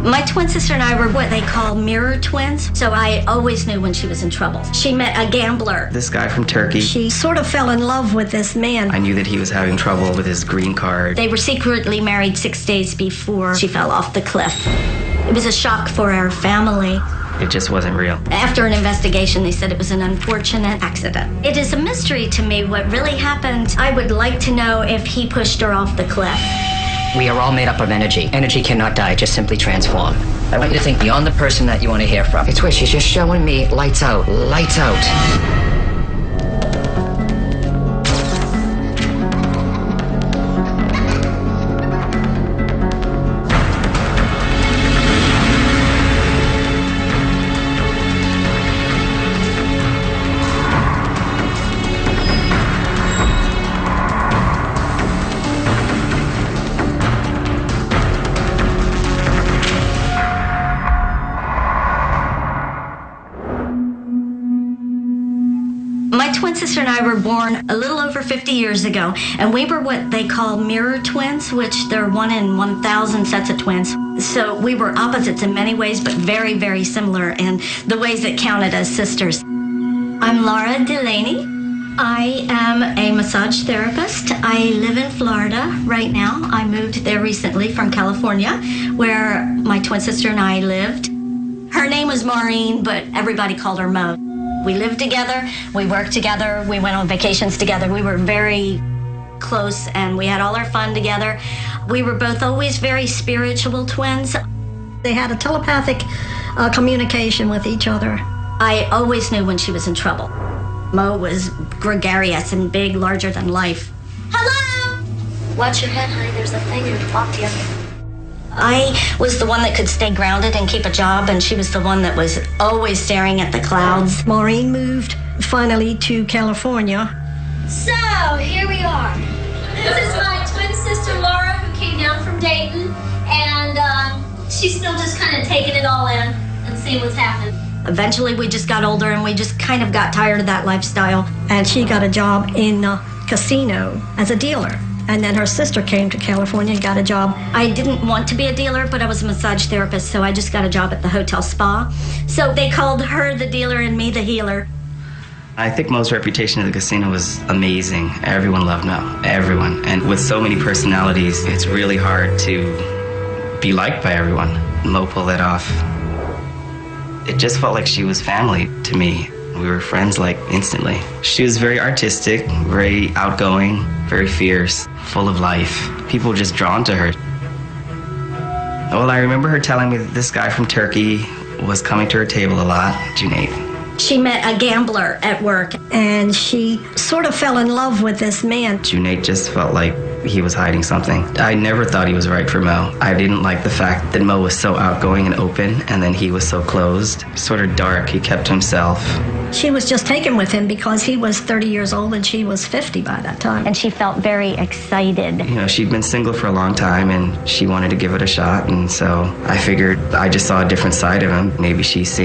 My twin sister and I were what they call mirror twins, so I always knew when she was in trouble. She met a gambler. This guy from Turkey. She sort of fell in love with this man. I knew that he was having trouble with his green card. They were secretly married 6 days before she fell off the cliff. It was a shock for our family. It just wasn't real. After an investigation, they said it was an unfortunate accident. It is a mystery to me what really happened. I would like to know if he pushed her off the cliff. We are all made up of energy. Energy cannot die, just simply transform. I want you to think beyond the person that you want to hear from. It's where she's just showing me lights out, lights out. My twin sister and I were born a little over 50 years ago, and we were what they call mirror twins, which they're 1 in 1,000 sets of twins. So we were opposites in many ways, but very, very similar in the ways that counted as sisters. I'm Laura Delaney. I am a massage therapist. I live in Florida right now. I moved there recently from California, where my twin sister and I lived. Her name was Maureen, but everybody called her Mo. We lived together, we worked together, we went on vacations together. We were very close and we had all our fun together. We were both always very spiritual twins. They had a telepathic communication with each other. I always knew when she was in trouble. Mo was gregarious and big, larger than life. Hello! Watch your head, honey, there's a thing to talk to you. I was the one that could stay grounded and keep a job, and she was the one that was always staring at the clouds. Maureen moved finally to California. So, here we are. This is my twin sister Laura, who came down from Dayton, and she's still just kind of taking it all in and seeing what's happening. Eventually, we just got older, and we just kind of got tired of that lifestyle. And she got a job in a casino as a dealer. And then her sister came to California and got a job. I didn't want to be a dealer, but I was a massage therapist, so I just got a job at the hotel spa. So they called her the dealer and me the healer. I think Mo's reputation at the casino was amazing. Everyone loved Mo, everyone. And with so many personalities, it's really hard to be liked by everyone. Mo pulled that off. It just felt like she was family to me. We were friends like instantly. She was very artistic, very outgoing, very fierce, full of life. People were just drawn to her. Well, I remember her telling me that this guy from Turkey was coming to her table a lot, Junaid. She met a gambler at work. And she sort of fell in love with this man. Junaid just felt like he was hiding something. I never thought he was right for Mo. I didn't like the fact that Mo was so outgoing and open, and then he was so closed, sort of dark. He kept to himself. She was just taken with him because he was 30 years old and she was 50 by that time. And she felt very excited. You know, she'd been single for a long time and she wanted to give it a shot, and so I figured I just saw a different side of him. Maybe she's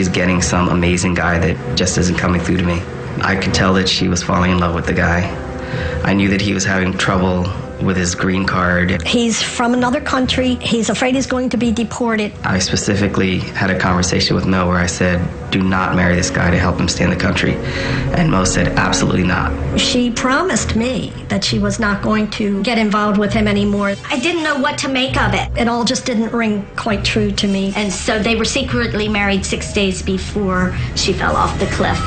getting some amazing guy that just isn't coming through to me. I could tell that she was falling in love with the guy. I knew that he was having trouble with his green card. He's from another country. He's afraid he's going to be deported. I specifically had a conversation with Mo where I said, do not marry this guy to help him stay in the country. And Mo said, absolutely not. She promised me that she was not going to get involved with him anymore. I didn't know what to make of it. It all just didn't ring quite true to me. And so they were secretly married 6 days before she fell off the cliff.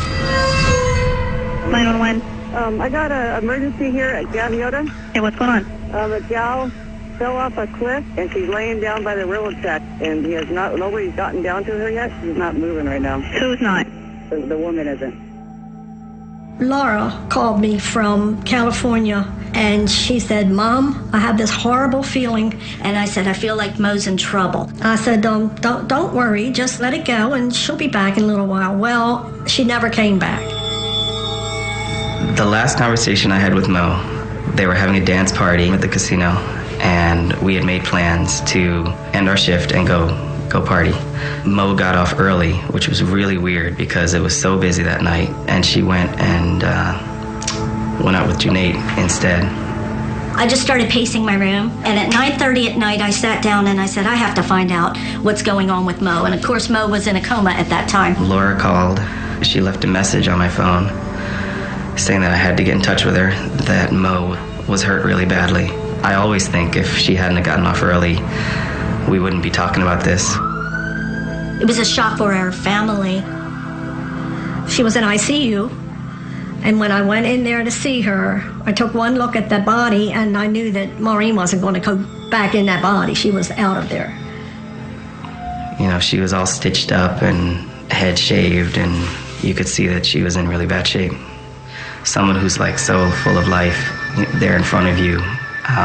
911. I got an emergency here at Gaviota. Hey, what's going on? A gal fell off a cliff, and she's laying down by the railroad track, and nobody's gotten down to her yet. She's not moving right now. Who's not? The woman isn't. Laura called me from California, and she said, Mom, I have this horrible feeling. And I said, I feel like Mo's in trouble. I said, don't worry, just let it go, and she'll be back in a little while. Well, she never came back. The last conversation I had with Mo, they were having a dance party at the casino, and we had made plans to end our shift and go party. Mo got off early, which was really weird because it was so busy that night, and she went and went out with Junaid instead. I just started pacing my room, and at 9:30 at night, I sat down and I said, I have to find out what's going on with Mo. And of course, Mo was in a coma at that time. Laura called. She left a message on my phone saying that I had to get in touch with her, that Mo was hurt really badly. I always think if she hadn't gotten off early, we wouldn't be talking about this. It was a shock for our family. She was in ICU, and when I went in there to see her, I took one look at that body, and I knew that Maureen wasn't going to go back in that body. She was out of there. You know, she was all stitched up and head shaved, and you could see that she was in really bad shape. Someone who's like so full of life there in front of you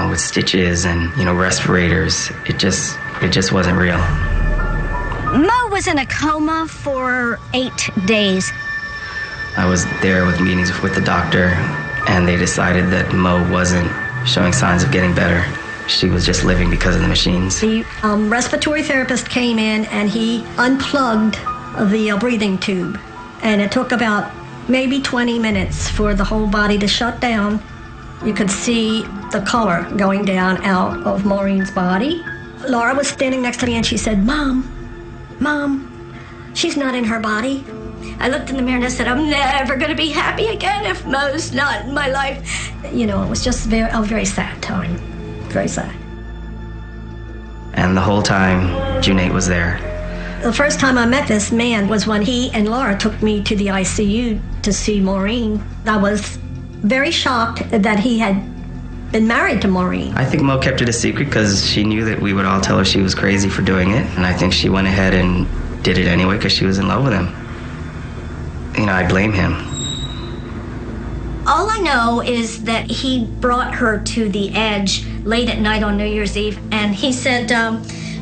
with stitches and, you know, respirators. It just wasn't real. Mo was in a coma for 8 days. I was there with meetings with the doctor, and they decided that Mo wasn't showing signs of getting better. She was just living because of the machines. The respiratory therapist came in, and he unplugged the breathing tube. And it took about maybe 20 minutes for the whole body to shut down. You could see the color going down out of Maureen's body. Laura was standing next to me, and she said, Mom, she's not in her body. I looked in the mirror and I said, I'm never going to be happy again if Mo's not in my life. You know, it was just a very sad time. Very sad. And the whole time, Junaid was there. The first time I met this man was when he and Laura took me to the ICU to see Maureen. I was very shocked that he had been married to Maureen. I think Mo kept it a secret because she knew that we would all tell her she was crazy for doing it. And I think she went ahead and did it anyway because she was in love with him. You know, I blame him. All I know is that he brought her to the edge late at night on New Year's Eve, and he said,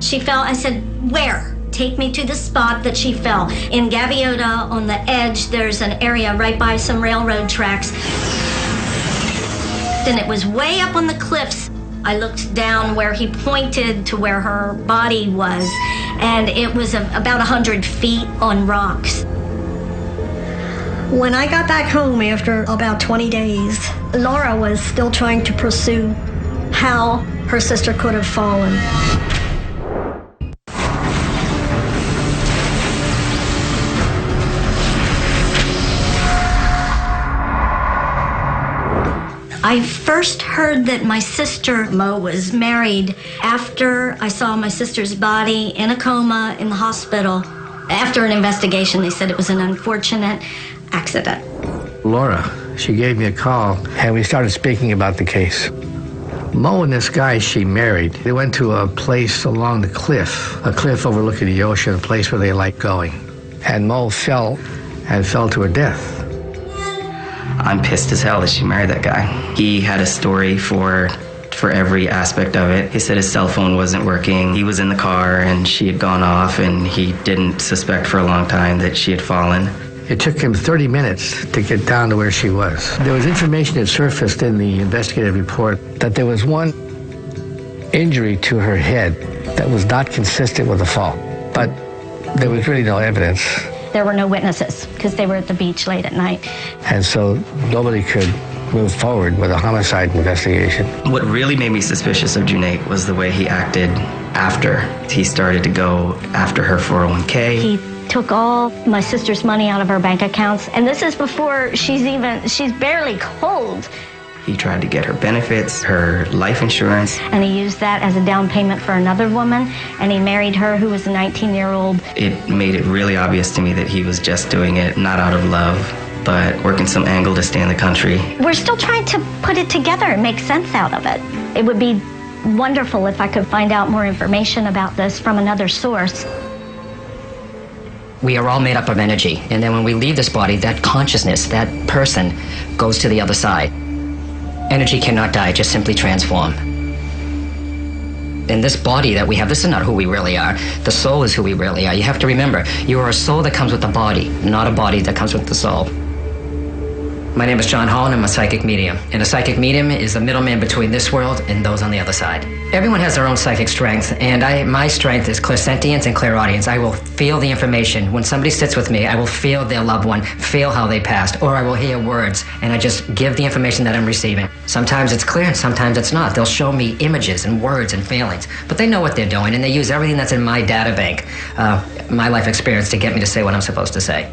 she fell. I said, where? Take me to the spot that she fell. In Gaviota, on the edge, there's an area right by some railroad tracks. And it was way up on the cliffs. I looked down where he pointed to where her body was, and it was about 100 feet on rocks. When I got back home after about 20 days, Laura was still trying to pursue how her sister could have fallen. I first heard that my sister, Mo, was married after I saw my sister's body in a coma in the hospital. After an investigation, they said it was an unfortunate accident. Laura, she gave me a call, and we started speaking about the case. Mo and this guy she married, they went to a place along the cliff, a cliff overlooking the ocean, a place where they liked going. And Mo fell to her death. I'm pissed as hell that she married that guy. He had a story for every aspect of it. He said his cell phone wasn't working. He was in the car and she had gone off, and he didn't suspect for a long time that she had fallen. It took him 30 minutes to get down to where she was. There was information that surfaced in the investigative report that there was one injury to her head that was not consistent with a fall. But there was really no evidence. There were no witnesses because they were at the beach late at night. And so nobody could move forward with a homicide investigation. What really made me suspicious of Junaid was the way he acted after. He started to go after her 401k. He took all my sister's money out of her bank accounts, and this is before she's barely cold. He tried to get her benefits, her life insurance. And he used that as a down payment for another woman, and he married her, who was a 19-year-old. It made it really obvious to me that he was just doing it not out of love, but working some angle to stay in the country. We're still trying to put it together and make sense out of it. It would be wonderful if I could find out more information about this from another source. We are all made up of energy, and then when we leave this body, that consciousness, that person, goes to the other side. Energy cannot die, just simply transform. In this body that we have, this is not who we really are. The soul is who we really are. You have to remember, you are a soul that comes with the body, not a body that comes with the soul. My name is John Hall, and I'm a psychic medium. And a psychic medium is the middleman between this world and those on the other side. Everyone has their own psychic strength, and my strength is clairsentience and clairaudience. I will feel the information. When somebody sits with me, I will feel their loved one, feel how they passed, or I will hear words, and I just give the information that I'm receiving. Sometimes it's clear, and sometimes it's not. They'll show me images and words and feelings, but they know what they're doing, and they use everything that's in my data bank, my life experience, to get me to say what I'm supposed to say.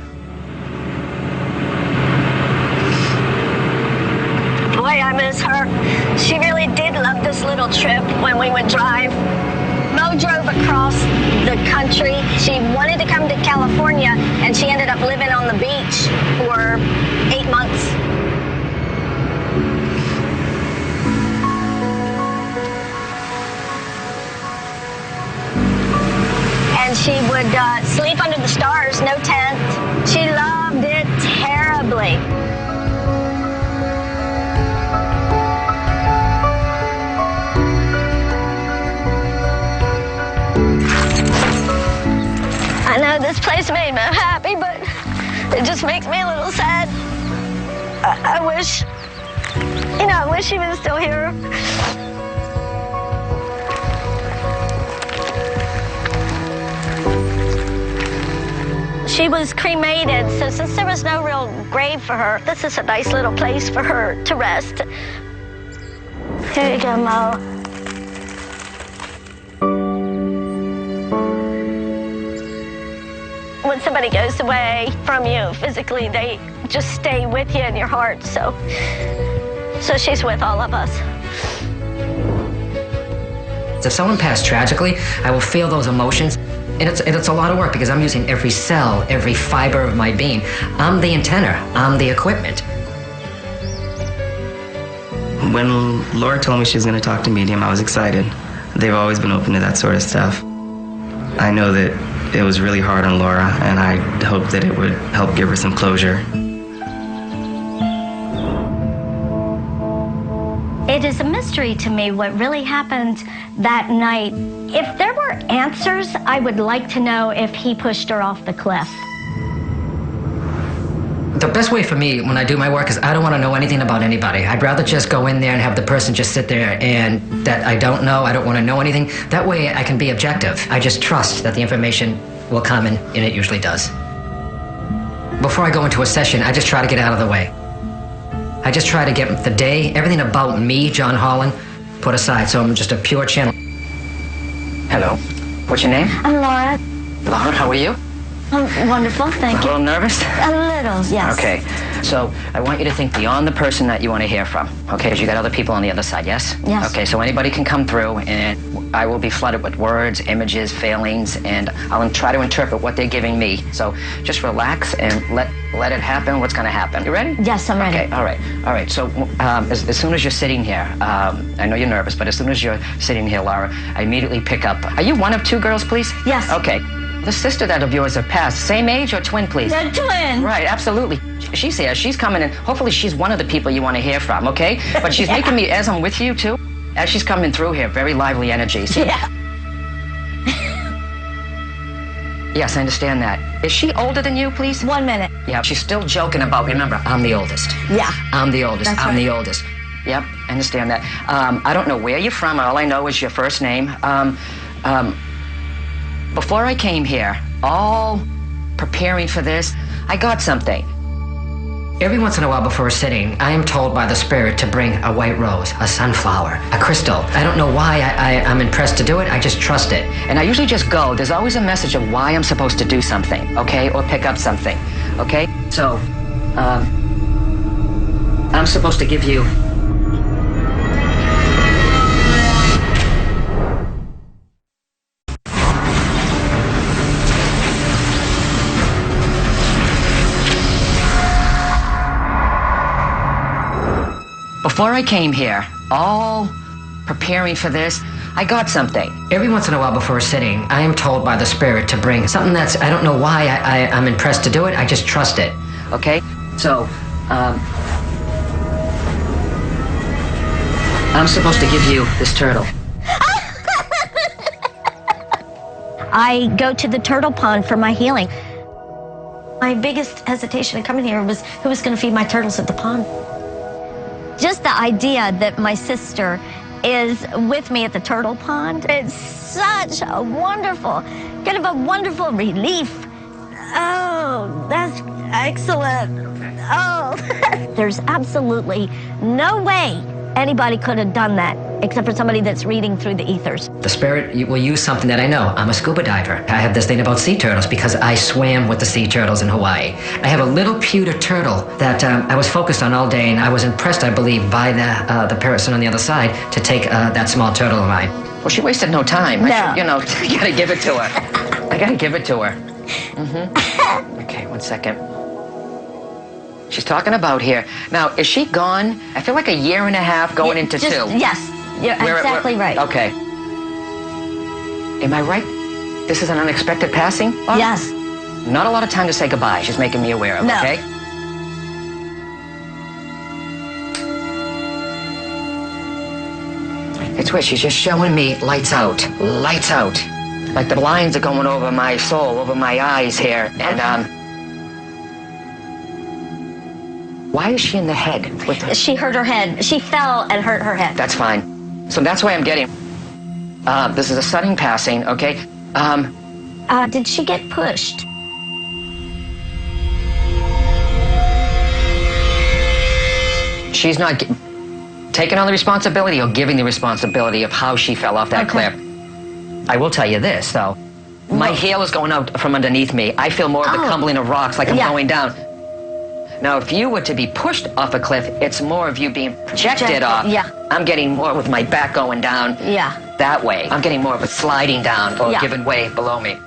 Boy, I miss her. She really did love this little trip when we would drive. Mo drove across the country. She wanted to come to California, and she ended up living on the beach for 8 months. And she would sleep under the stars, no tent. She loved it terribly. I know this place made me happy, but it just makes me a little sad. I wish, I wish she was still here. She was cremated, so since there was no real grave for her, this is a nice little place for her to rest. Here you go, Mo. When somebody goes away from you physically, they just stay with you in your heart. So she's with all of us. If someone passed tragically, I will feel those emotions. And it's a lot of work because I'm using every cell, every fiber of my being. I'm the antenna. I'm the equipment. When Laura told me she was going to talk to Medium, I was excited. They've always been open to that sort of stuff. I know that it was really hard on Laura, and I hope that it would help give her some closure. It is a mystery to me what really happened that night. If there were answers, I would like to know if he pushed her off the cliff. The best way for me when I do my work is I don't want to know anything about anybody. I'd rather just go in there and have the person just sit there and that I don't know, I don't want to know anything. That way I can be objective. I just trust that the information will come in, and it usually does. Before I go into a session, I just try to get out of the way. I just try to get the day, everything about me, John Holland, put aside, so I'm just a pure channel. Hello. What's your name? I'm Laura. Laura, how are you? I'm wonderful, thank A little nervous? A little, yes. Okay. So I want you to think beyond the person that you want to hear from. Okay, because you got other people on the other side, yes? Yes. Okay, so anybody can come through, and I will be flooded with words, images, feelings, and I'll try to interpret what they're giving me. So just relax and let it happen. What's going to happen? You ready? Yes, I'm ready. Okay, all right. So as soon as you're sitting here, I know you're nervous, but as soon as you're sitting here, Laura, I immediately pick up. Are you one of two girls, please? Yes. Okay. The sister that of yours have passed, same age or twin, please? They're twins. Right, absolutely. She's here. She's coming in. Hopefully she's one of the people you want to hear from, okay? But she's making me, as I'm with you, too, as she's coming through here, very lively energy. So, Yeah. yes, I understand that. Is she older than you, please? 1 minute. Yeah, she's still joking about, remember, I'm the oldest. Yeah. I'm the oldest. That's I'm right. the oldest. Yep, I understand that. I don't know where you're from. All I know is your first name. Before I came here, all preparing for this, I got something. Every once in a while before a sitting, I am told by the spirit to bring a white rose, a sunflower, a crystal. I don't know why I'm impressed to do it. I just trust it. And I usually just go. There's always a message of why I'm supposed to do something, okay? Or pick up something, okay? So, I'm supposed to give you... Before I came here, all preparing for this, I got something. Every once in a while before a sitting, I am told by the spirit to bring something that's, I don't know why I'm impressed to do it, I just trust it, okay? So, I'm supposed to give you this turtle. I go to the turtle pond for my healing. My biggest hesitation in coming here was who was going to feed my turtles at the pond. Just the idea that my sister is with me at the turtle pond. It's such a wonderful, kind of a wonderful relief. Oh, that's excellent. Oh, there's absolutely no way anybody could have done that except for somebody that's reading through the ethers. The spirit will use something that I know. I'm a scuba diver. I have this thing about sea turtles because I swam with the sea turtles in Hawaii. I have a little pewter turtle that I was focused on all day, and I was impressed, I believe, by the person on the other side to take that small turtle of mine. Well, she wasted no time. No. I gotta give it to her. I gotta give it to her. Okay, 1 second. She's talking about here. Now, is she gone? I feel like a year and a half going into Just, 2. Yes, you're exactly right. Okay. Am I right? This is an unexpected passing? Oh, Yes. Not a lot of time to say goodbye. She's making me aware of, No. okay? It's weird. She's just showing me lights out. Lights out. Like the lines are going over my soul, over my eyes here. And, why is she in the head with her? She hurt her head. She fell and hurt her head. That's fine. So that's why I'm getting... this is a sudden passing, okay? Did she get pushed? She's not taking on the responsibility or giving the responsibility of how she fell off that cliff. I will tell you this, though. My heel is going out from underneath me. I feel more of the crumbling of rocks like I'm going down. Now, if you were to be pushed off a cliff, it's more of you being projected off. Yeah. I'm getting more with my back going down that way. I'm getting more of a sliding down or giving way below me.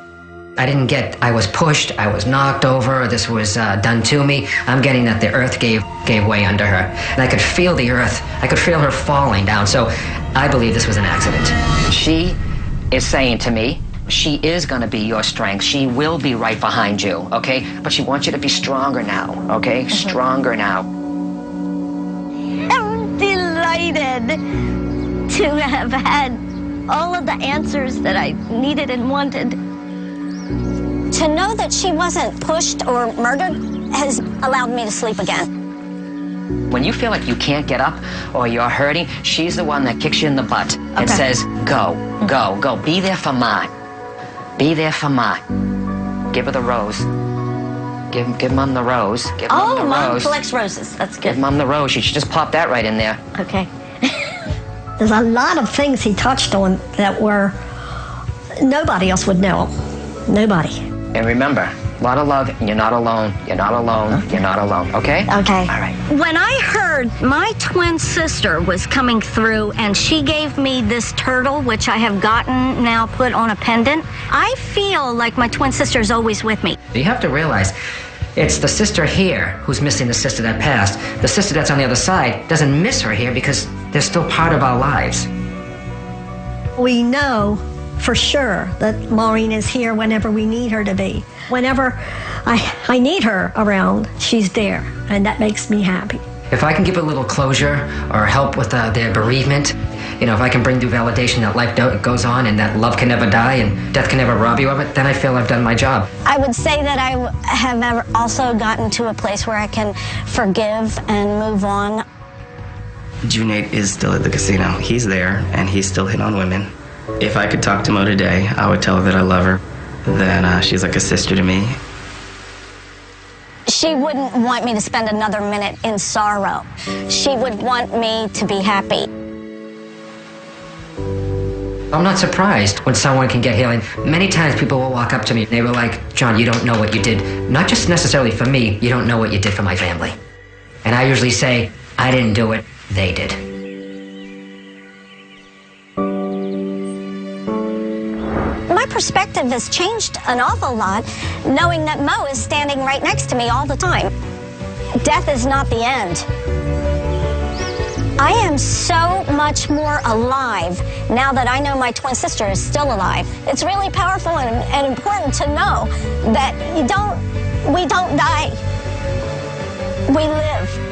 I was pushed, I was knocked over, this was done to me. I'm getting that the earth gave way under her. And I could feel the earth, I could feel her falling down. So I believe this was an accident. She is saying to me, she is going to be your strength. She will be right behind you, okay? But she wants you to be stronger now, okay? Stronger now. I'm delighted to have had all of the answers that I needed and wanted. To know that she wasn't pushed or murdered has allowed me to sleep again. When you feel like you can't get up or you're hurting, she's the one that kicks you in the butt and says, go, go, go. Be there for Ma. Be there for Ma. Give her the rose. Give Mom the rose. Give Mom the Mom rose. collects roses. That's good. Give Mom the rose. She should just pop that right in there. Okay. There's a lot of things he touched on that were nobody else would know. Nobody. And remember, a lot of love, and you're not alone. You're not alone. You're not alone. Okay? Okay. All right. When I heard my twin sister was coming through and she gave me this turtle, which I have gotten now put on a pendant, I feel like my twin sister is always with me. You have to realize, it's the sister here who's missing the sister that passed. The sister that's on the other side doesn't miss her here because they're still part of our lives. We know for sure that Maureen is here whenever we need her to be. Whenever I need her around, she's there, and that makes me happy. If I can give a little closure or help with their bereavement, if I can bring through validation that life goes on and that love can never die and death can never rob you of it, then I feel I've done my job. I would say that I have also gotten to a place where I can forgive and move on. Junaid is still at the casino. He's there, and he's still hitting on women. If I could talk to Mo today, I would tell her that I love her, that she's like a sister to me. She wouldn't want me to spend another minute in sorrow. She would want me to be happy. I'm not surprised when someone can get healing. Many times people will walk up to me and they were like, John, you don't know what you did. Not just necessarily for me, you don't know what you did for my family. And I usually say, I didn't do it, they did. My perspective has changed an awful lot, knowing that Mo is standing right next to me all the time. Death is not the end. I am so much more alive now that I know my twin sister is still alive. It's really powerful and important to know that we don't die. We live.